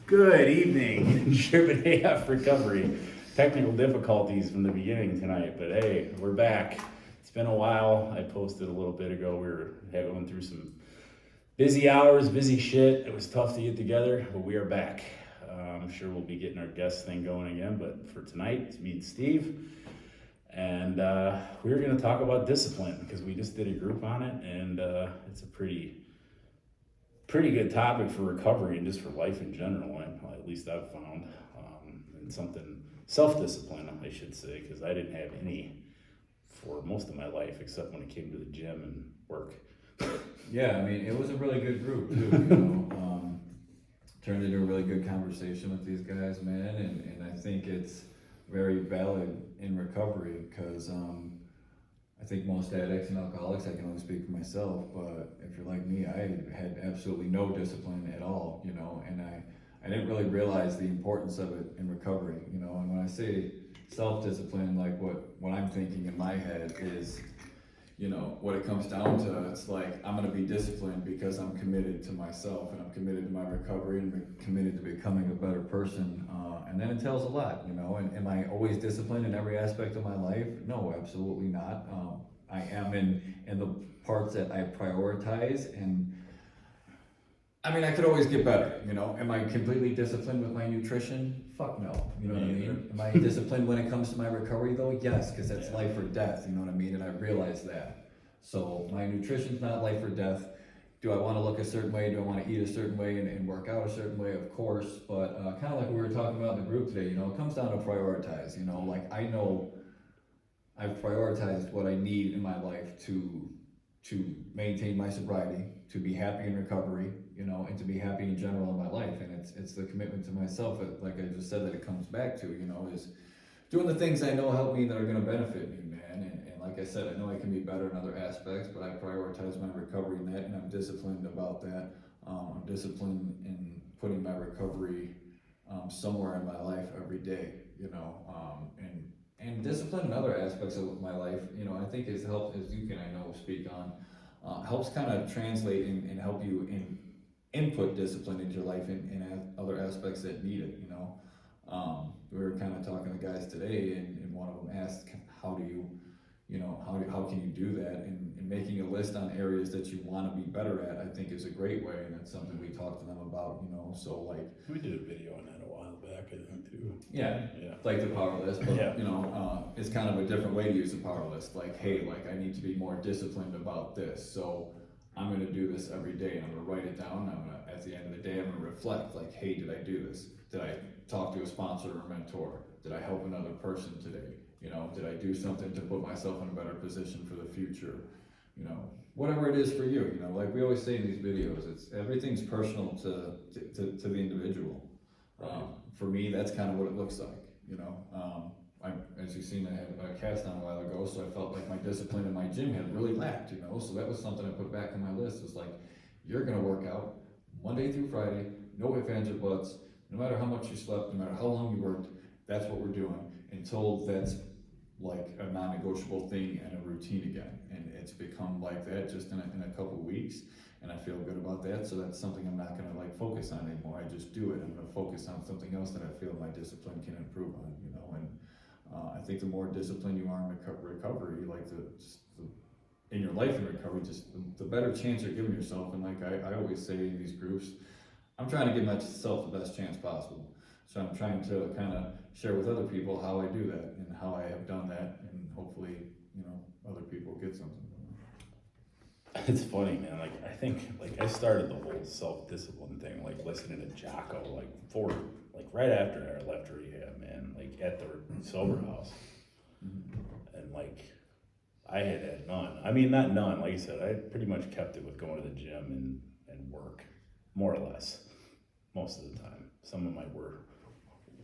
Good evening, Sherman AF Recovery. Technical difficulties from the beginning tonight, but hey, we're back. It's been a while. I posted a little bit ago. We were going through some busy hours, busy shit. It was tough to get together, but we are back. I'm sure we'll be getting our guest thing going again, but for tonight, it's me and Steve. And we were going to talk about discipline because we just did a group on it, and it's a pretty good topic for recovery and just for life in general, and at least I've found, and something, self-discipline, I should say, because I didn't have any for most of my life, except when it came to the gym and work. Yeah, I mean, it was a really good group too, turned into a really good conversation with these guys, man, and I think it's very valid in recovery, because I think most addicts and alcoholics, I can only speak for myself, but if you're like me, I had absolutely no discipline at all, and I didn't really realize the importance of it in recovery, and when I say self-discipline, like what I'm thinking in my head is, what it comes down to, it's like, I'm gonna be disciplined because I'm committed to myself, and I'm committed to my recovery, and committed to becoming a better person, and that entails a lot, and am I always disciplined in every aspect of my life? No, absolutely not. I am in the parts that I prioritize, and I mean, I could always get better, Am I completely disciplined with my nutrition? Fuck no, you know what I mean? Am I disciplined when it comes to my recovery though? Yes, because that's life or death, you know what I mean? And I realize that. So my nutrition's not life or death. Do I want to look a certain way? Do I want to eat a certain way and work out a certain way? Of course, but kind of like we were talking about in the group today, it comes down to prioritize, like I know I've prioritized what I need in my life to maintain my sobriety, to be happy in recovery, and to be happy in general in my life. And it's the commitment to myself that, like I just said, that it comes back to, is doing the things I know help me, that are going to benefit me, man. And like I said, I know I can be better in other aspects, but I prioritize my recovery in that, and I'm disciplined about that. I'm disciplined in putting my recovery somewhere in my life every day, and discipline in other aspects of my life, I think has helped, as you can, I know, speak on, helps kind of translate and help you input discipline into your life in other aspects that need it, we were kind of talking to guys today, and one of them asked, how do you, how can you do that? And making a list on areas that you want to be better at, I think, is a great way, and that's something we talked to them about, so like. We did a video on that a while back, I think, too. Yeah, like the power list, but Yeah. It's kind of a different way to use the power list. Like, hey, like I need to be more disciplined about this, so I'm gonna do this every day, and I'm gonna write it down. I'm gonna, at the end of the day, I'm gonna reflect. Like, hey, did I do this? Did I talk to a sponsor or mentor? Did I help another person today? Did I do something to put myself in a better position for the future? Whatever it is for you. Like we always say in these videos, it's everything's personal to the individual. For me, that's kind of what it looks like, as you've seen, I had a cast on a while ago, so I felt like my discipline in my gym had really lacked, so that was something I put back on my list. It's like, you're gonna work out Monday through Friday, no ifs, ands, or buts, no matter how much you slept, no matter how long you worked, that's what we're doing, until that's like a non-negotiable thing and a routine again, and it's become like that just in a couple weeks. And I feel good about that, so that's something I'm not gonna like focus on anymore. I just do it. I'm gonna focus on something else that I feel my discipline can improve on, and I think the more disciplined you are in recovery, like in your life in recovery, just the better chance you're giving yourself. And like I always say in these groups, I'm trying to give myself the best chance possible. So I'm trying to kind of share with other people how I do that and how I have done that, and hopefully, other people get something. It's funny, man. Like I think, like I started the whole self-discipline thing, like listening to Jocko, like right after I left rehab, man. Like at the sober house, and like I had none. I mean, not none. Like I said, I pretty much kept it with going to the gym and work, more or less, most of the time. Some of my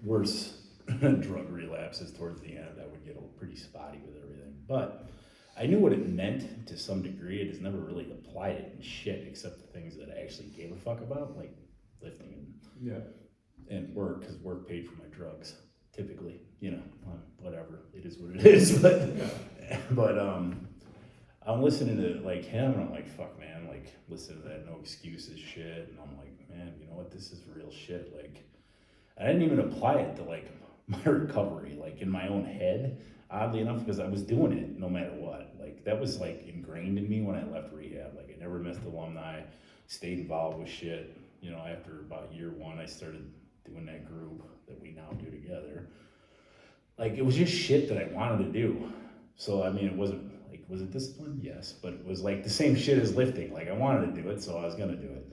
worse drug relapses towards the end, I would get pretty spotty with everything, but I knew what it meant to some degree. I just never really applied it in shit, except the things that I actually gave a fuck about, like lifting and work, because work paid for my drugs, typically, whatever, it is what it is, but I'm listening to like him and I'm like, fuck man, like listen to that no excuses shit. And I'm like, man, you know what? This is real shit. Like, I didn't even apply it to like my recovery, like in my own head, oddly enough, because I was doing it no matter what. Like that was like ingrained in me when I left rehab. Like I never missed alumni, stayed involved with shit. You know, after about year one, I started doing that group that we now do together. Like it was just shit that I wanted to do. So I mean, it wasn't like, was it discipline? Yes, but it was like the same shit as lifting. Like I wanted to do it, so I was gonna do it.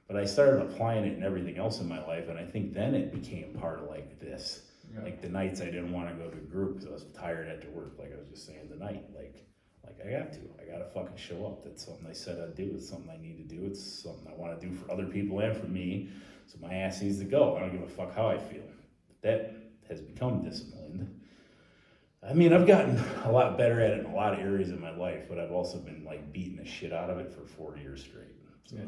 But I started applying it in everything else in my life, and I think then it became part of like this. Yeah. Like the nights I didn't want to go to a group because I was tired after work. Like I was just saying, the night, like I got to. I gotta fucking show up. That's something I said I'd do. It's something I need to do. It's something I want to do for other people and for me. So my ass needs to go. I don't give a fuck how I feel. That has become disciplined. I mean, I've gotten a lot better at it in a lot of areas of my life, but I've also been like beating the shit out of it for 4 years straight. So. Yeah.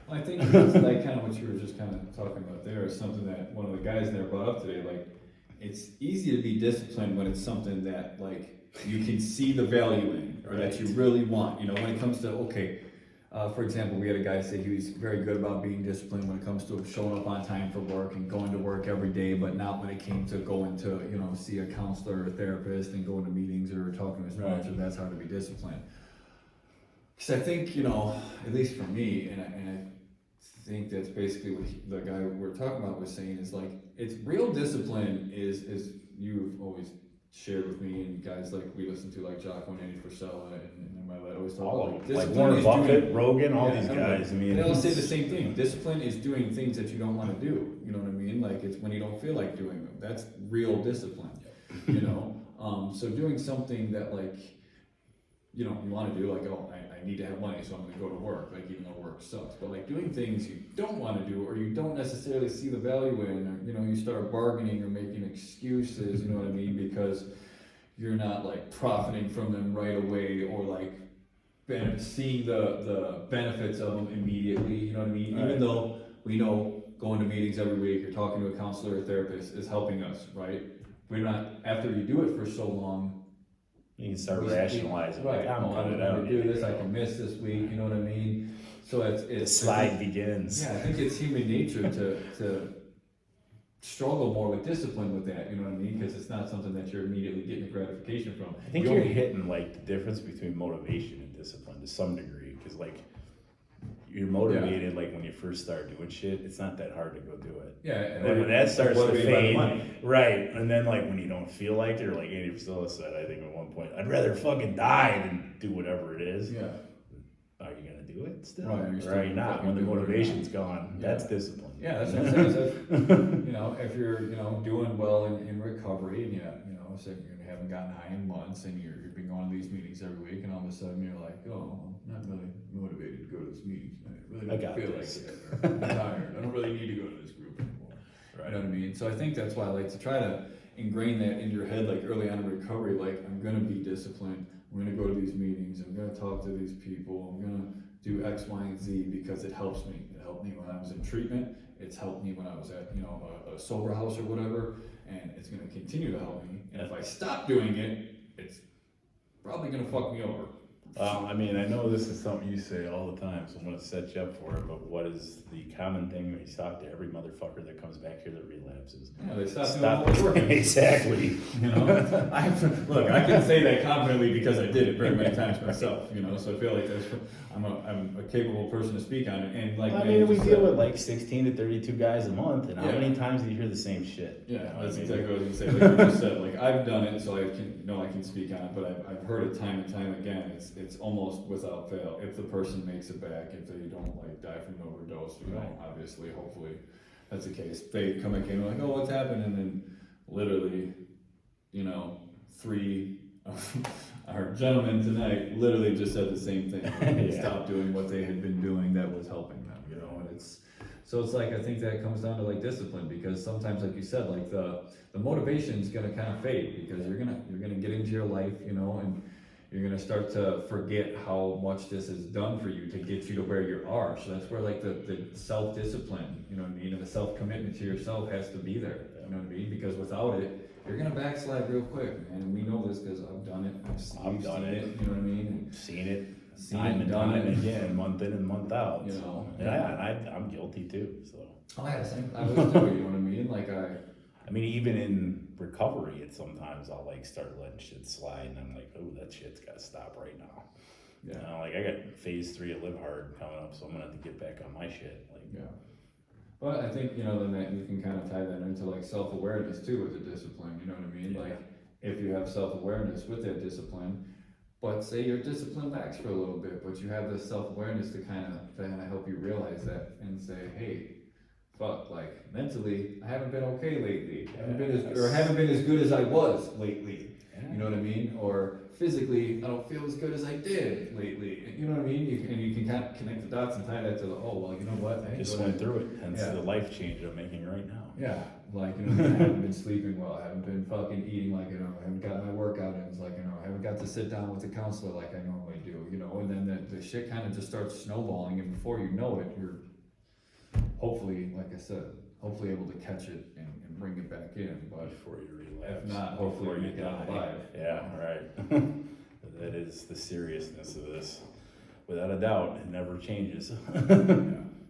Well, I think it's like kind of what you were just kind of talking about there is something that one of the guys there brought up today. Like, it's easy to be disciplined when it's something that like you can see the value in or that you really want. You know, when it comes to for example, we had a guy say he was very good about being disciplined when it comes to showing up on time for work and going to work every day, but not when it came to going to, you know, see a counselor or a therapist and going to meetings or talking to his sponsor. That's how to be disciplined. Because I think, you know, at least for me, and I think that's basically what the guy we're talking about was saying is like, it's real discipline is you've always shared with me and guys like we listen to like Jocko and Andy Frisella and my lad always talk All about of like, like Warren Buffett, Rogan, all these guys. I mean, they all say the same thing. Discipline is doing things that you don't want to do. You know what I mean? Like it's when you don't feel like doing them. That's real discipline. You know, so doing something that like, you know, you want to do, like, oh, I need to have money, so I'm going to go to work, like, even though work sucks. But, like, doing things you don't want to do or you don't necessarily see the value in, or, you know, you start bargaining or making excuses, you know what I mean, because you're not, like, profiting from them right away or, like, seeing the benefits of them immediately, you know what I mean? Right. Even though we know going to meetings every week or talking to a counselor or therapist is helping us, right? We're not, after you do it for so long, you can start rationalizing. Right, Like, I'm I'm cutting it gonna out. do this, I can miss this week, you know what I mean? So it's The slide begins. yeah, I think it's human nature to struggle more with discipline with that, you know what I mean? Because it's not something that you're immediately getting a gratification from. I think you're hitting like the difference between motivation and discipline to some degree, because like you're motivated like when you first start doing shit, it's not that hard to go do it. Yeah, And then when that starts to motivated by the fade, money. right? And then like when you don't feel like it, or like Andy Frisella said, I think at one point, I'd rather fucking die than do whatever it is. Yeah. Are you gonna do it still? Right, you're Or still are you not? fucking When the doing it or motivation's not. gone, Yeah. that's discipline. Yeah, that's what I'm saying. So if, you know, if you're, you know, doing well in recovery and you know, so you haven't gotten high in months and you've been going to these meetings every week and all of a sudden you're like, oh, I'm not really motivated to go to this meeting. I really I don't got feel this. like it. Or I'm tired. I don't really need to go to this group anymore. Right. You know what I mean? So I think that's why I like to try to ingrain that in your head, like early on in recovery, like I'm gonna be disciplined. I'm gonna go to these meetings. I'm gonna talk to these people. I'm gonna do X, Y, and Z because it helps me. It helped me when I was in treatment. It's helped me when I was at, you know, a sober house or whatever, and it's gonna continue to help me. And if I stop doing it, it's probably gonna fuck me over. I mean, I know this is something you say all the time, so I'm gonna set you up for it, but what is the common thing when you talk to every motherfucker that comes back here that relapses? Yeah, they stop doing Stop what we're working. Exactly. You know, look, I can say that confidently because I did it very many times myself. You know, so I feel like I'm a capable person to speak on it. And like, I mean, we deal with like 16 to 32 guys a month, and how Yeah. many times do you hear the same shit? Yeah, You know what that's I mean? exactly what I was gonna say. Like you just said, like I've done it, so I can speak on it. But I've heard it time and time again. It's almost without fail. If the person makes it back, if they don't like die from an overdose, you know, obviously, hopefully, that's the case. They come back in and like, oh, what's happened? And then literally, you know, 3 of our gentlemen tonight literally just said the same thing. They stopped doing what they had been doing that was helping them, you know, and it's like, I think that comes down to like discipline, because sometimes, like you said, like the motivation is gonna kind of fade because you're gonna get into your life, you know, and you're gonna start to forget how much this has done for you to get you to where you are. So that's where like the self-discipline, you know what I mean, and the self-commitment to yourself has to be there, you know what I mean? Because without it, you're gonna backslide real quick, man. And we know this because I've done it. I've done it. You know what I mean? Seen it Seen time it, and done time it. again, month in and month out. You so, know, yeah, and I'm guilty too. So Oh yeah, same. I always do. You know what I mean? Like I mean, even in recovery, it's sometimes I'll like start letting shit slide, and I'm like, oh, that shit's got to stop right now. Yeah. You know, like I got phase 3 of Live Hard coming up, so I'm gonna have to get back on my shit. Like, Yeah. But I think, you know, then that you can kind of tie that into like self-awareness too with the discipline, you know what I mean? Yeah. Like if you have self-awareness with that discipline, but say your discipline lacks for a little bit, but you have this self-awareness to kind of help you realize that and say, hey, fuck, like mentally, I haven't been okay lately. Haven't been as good as I was lately. You know what I mean? Or physically, I don't feel as good as I did lately. You know what I mean? You can kind of connect the dots and tie that to the, oh, well, you know what? I just went through it, hence the life change I'm making right now. Yeah, like, you know, I haven't been sleeping well, I haven't been fucking eating like, you know, I haven't got my workout in, like, you know, I haven't got to sit down with the counselor like I normally do, you know, and then the shit kind of just starts snowballing, and before you know it, you're hopefully, like I said, hopefully able to catch it and bring it back in, but Before you relapse. if not, hopefully before you make it out die. alive. Yeah, right. That is the seriousness of this. Without a doubt, it never changes. Yeah.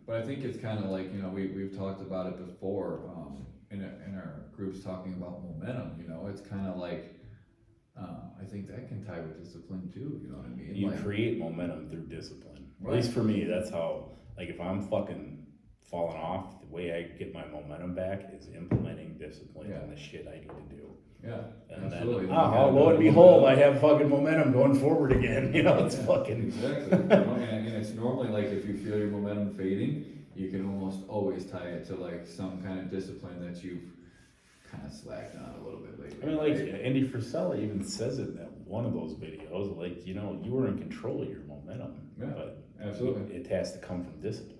But I think it's kind of like, you know, we've talked about it before, in our groups talking about momentum, you know, it's kind of like, I think that can tie with discipline too, you know what I mean? You Like, create momentum through discipline. Right. At least for me, that's how, like if I'm fucking falling off, the way I get my momentum back is implementing discipline Yeah. and the shit I need to do. yeah, And absolutely. then, lo and behold, I have fucking momentum going forward again. You know, it's fucking. Exactly. You know, and it's normally like if you feel your momentum fading, you can almost always tie it to like some kind of discipline that you've kind of slacked on a little bit lately. I mean, like Andy Frisella even says it in that one of those videos, like, you know, you were in control of your momentum. Yeah, But absolutely. it has to come from discipline.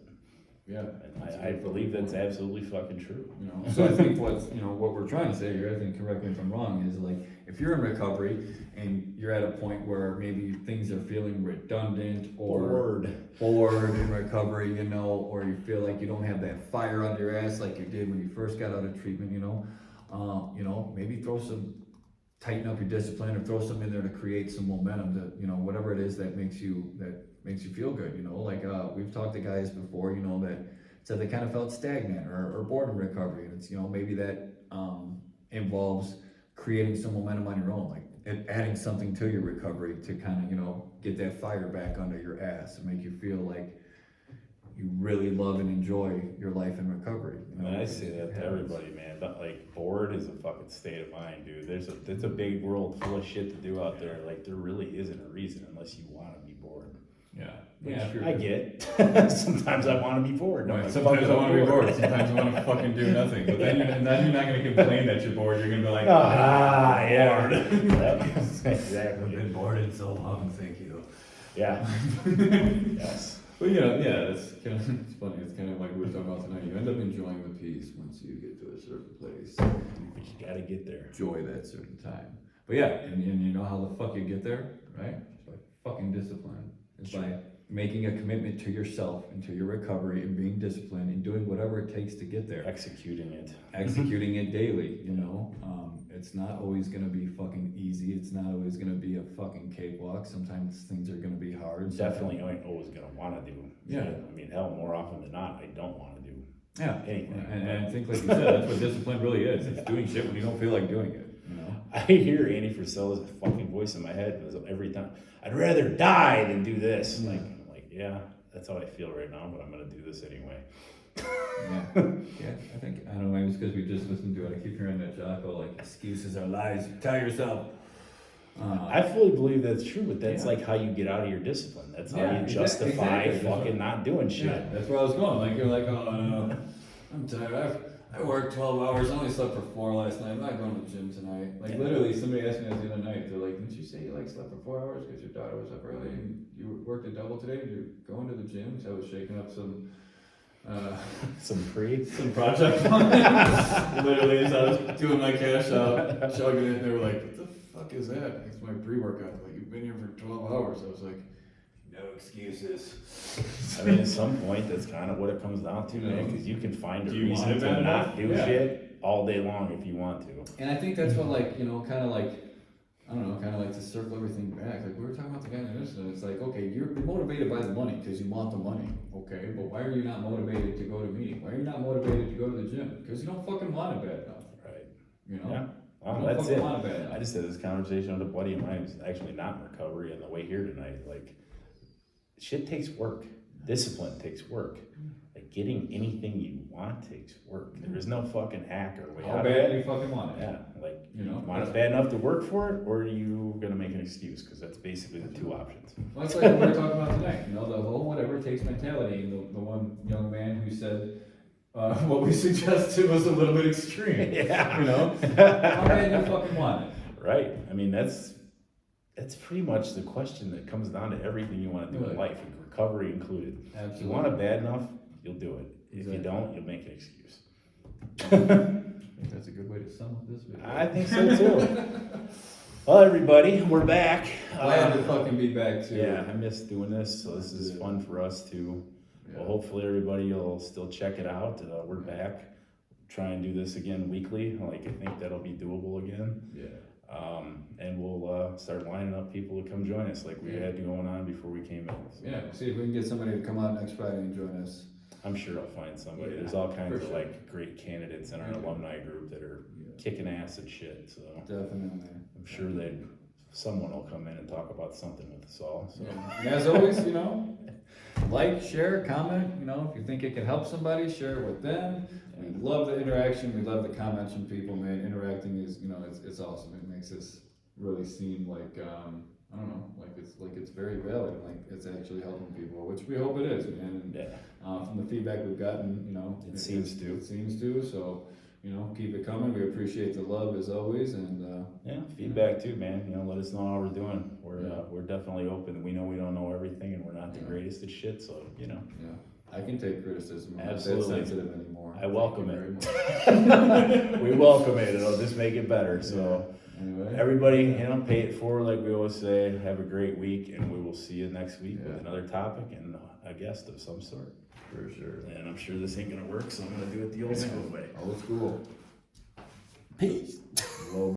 Yeah. And I believe that's absolutely fucking true. You know, so I think what we're trying to say here, I think, correct me if I'm wrong, is like if you're in recovery and you're at a point where maybe things are feeling redundant or bored in recovery, you know, or you feel like you don't have that fire under your ass like you did when you first got out of treatment, you know, maybe tighten up your discipline or throw some in there to create some momentum that, you know, whatever it is that makes you feel good, you know, like we've talked to guys before, you know, that said they kind of felt stagnant or bored in recovery, and it's, you know, maybe that involves creating some momentum on your own, like adding something to your recovery to kind of, you know, get that fire back under your ass and make you feel like you really love and enjoy your life in recovery. You know? I mean, I say that to everybody, man. But like, bored is a fucking state of mind, dude. It's a big world full of shit to do out there. Like, there really isn't a reason unless you want to be bored. Yeah. Which Yeah. I get. Sometimes I want to be bored. Right, Like, sometimes fuck I want to be bored. Sometimes I want to fucking do nothing. But then you're not going to complain that you're bored. You're going to be like, yeah. bored. Exactly. I've been bored in so long. Thank you. Yeah. Yes. But yeah, it's kind of, it's funny. It's kind of like we were talking about tonight. You end up enjoying the peace once you get to a certain place. But you gotta get there. Enjoy that certain time. But yeah, and you know how the fuck you get there, right? It's by fucking discipline. It's by making a commitment to yourself and to your recovery and being disciplined and doing whatever it takes to get there. Executing it. Executing it daily, you know. It's not always gonna be fucking easy. It's not always gonna be a fucking cakewalk. Sometimes things are gonna be hard. Definitely ain't always gonna want to do. Yeah. I mean, hell, more often than not, I don't want to do Yeah, anything. and I think, like you said, that's what discipline really is. It's doing shit when you don't feel like doing it, you know? I hear Andy Frisella's fucking voice in my head every time. I'd rather die than do this. Mm. I'm like, yeah, that's how I feel right now, but I'm gonna do this anyway. Yeah, I think, I don't know, maybe it's because we just listened to it. I keep hearing that Jocko, like, excuses are lies, you tell yourself. I fully believe that's true, but that's Yeah. like how you get out of your discipline. That's how Yeah, you justify exactly. fucking not doing shit. Yeah, that's where I was going. Like, you're like, oh, no, I'm tired. I worked 12 hours, I only slept for 4 last night. I'm not going to the gym tonight. Like, Yeah. literally, somebody asked me that the other night. They're like, didn't you say you, like, slept for 4 hours because your daughter was up early and you worked a double today and you're going to the gym? So I was shaking up some project on it. Literally, as I was doing my cash out, chugging it, they were like, what the fuck is that? It's my pre-workout. Like, you've been here for 12 hours. I was like, no excuses. I mean, at some point, that's kind of what it comes down to, man, Yeah. because you can find a Do you want reason it to bad not enough? do Yeah. shit. all day long if you want to. And I think that's what, like, you know, kind of like, I don't know, kind of like to circle everything back. Like we were talking about the guy in this, and it's like, okay, you're motivated by the money because you want the money, okay? But why are you not motivated to go to meeting? Why are you not motivated to go to the gym? Because you don't fucking want it bad enough, Right. you know? Yeah. You Well, don't that's fucking it. want it bad enough. I just had this conversation with a buddy of mine who's actually not in recovery on the way here tonight. Like, shit takes work. Discipline takes work. Like, getting anything you want takes work. There is no fucking hack or way How out of bad it. you fucking want it? Yeah, like, You you know, want it bad enough to work for it, or are you gonna make an excuse? Because that's basically the two options. Well, that's like what we were talking about tonight, you know, the whole whatever it takes mentality. And the one young man who said, what we suggested was a little bit extreme. Yeah. You know? How bad you fucking want it? Right. I mean, that's pretty much the question that comes down to everything you want to do in Right. life, recovery included. Absolutely. If you want it bad enough, you'll do it. If Exactly. you don't, you'll make an excuse. I think that's a good way to sum up this video. I think so too. Well, everybody, we're back. Glad to fucking be back too. Yeah, I miss doing this, so this is fun for us too. Well, hopefully everybody will still check it out. We're back. Try and do this again weekly. Like, I think that'll be doable again. Yeah. And we'll start lining up people to come join us like we had going on before we came in. So Yeah, see if we can get somebody to come out next Friday and join us. I'm sure I'll find somebody. Yeah, There's all kinds for of sure. like great candidates in our alumni group that are kicking ass and shit. So Definitely. I'm sure that someone will come in and talk about something with us all. So And as always, you know, like, share, comment, you know, if you think it can help somebody, share it with them. We love the interaction, we love the comments from people, man. Interacting is, you know, it's awesome. It makes us really seem like, I don't know, like it's very valid, like it's actually helping people, which we hope it is. And yeah, from the feedback we've gotten, you know, It seems to. It seems to, so, you know, keep it coming. We appreciate the love as always, and yeah, feedback too, man. You know, let us know how we're doing. We're definitely open. We know we don't know everything, and we're not the greatest at shit. So you know, yeah, I can take criticism. I'm Absolutely. not that sensitive anymore. I welcome Thank you it. very much. we welcome it. It'll just make it better. So. Anyway, Everybody, you know, pay it forward like we always say. Have a great week, and we will see you next week with another topic and a guest of some sort. for sure. And I'm sure this ain't gonna work, so I'm gonna do it the old school way. Old school. Peace. Well,